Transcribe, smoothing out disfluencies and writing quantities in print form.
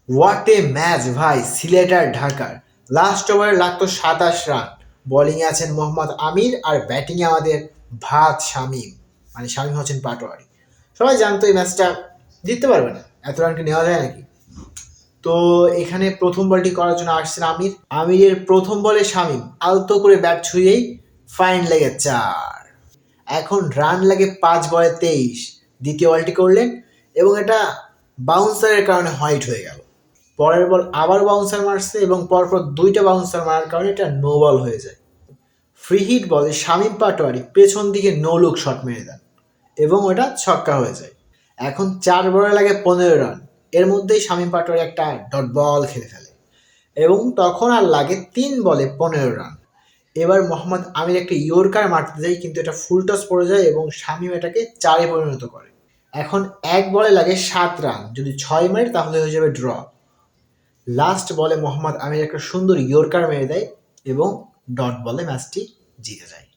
What a match ভাই, সিলেট আর ঢাকার। Last ওভারে লাগতো 27 রান। বোলিংয়ে আছেন মোহাম্মদ আমির আর ব্যাটিংয়ে আমাদের ভাত শামীম, মানে শামীম হচ্ছেন পাটোয়ারি। সবাই জানতো এই ম্যাচটা জিততে পারবে না, এত রানকে নেওয়া যায় নাকি। তো এখানে প্রথম বলটি করার জন্য আসছেন আমির। আমিরের প্রথম বলে শামীম আলতো করে ব্যাট ছুঁয়েই ফাইন লেগে 4। এখন রান লাগে 5 বলে 23। দ্বিতীয় বলটি করলেন এবং এটা বাউন্সারের কারণে হোয়াইট হয়ে গেল। পরের বল আবার বাউন্সার মারছে এবং পরপর দুইটা বাউন্সার মারার কারণে এটা নো বল হয়ে যায়। ফ্রি হিট বলে শামীম পাটোয়ারি পেছন দিকে নো লুক শট মেরে দেন এবং ওটা ছক্কা হয়ে যায়। এখন 4 বলে লাগে 15 রান। এর মধ্যেই শামীম পাটোয়ারি একটা ডট বল খেলে ফেলে এবং তখন আর লাগে 3 বলে 15 রান। এবার মোহাম্মদ আমির একটা ইয়র্কার মারতে যায়, কিন্তু এটা ফুল টস পড়ে যায় এবং শামীম এটাকে 4-এ পরিণত করে। এখন 1 বলে লাগে 7 রান, যদি 6 মারে তাহলে হয়ে যাবে ড্র। লাস্ট বলে মোহাম্মদ আমির একটা সুন্দর ইয়র্কার মেরে দেয় এবং ডট বলে ম্যাচটি জিতে যায়।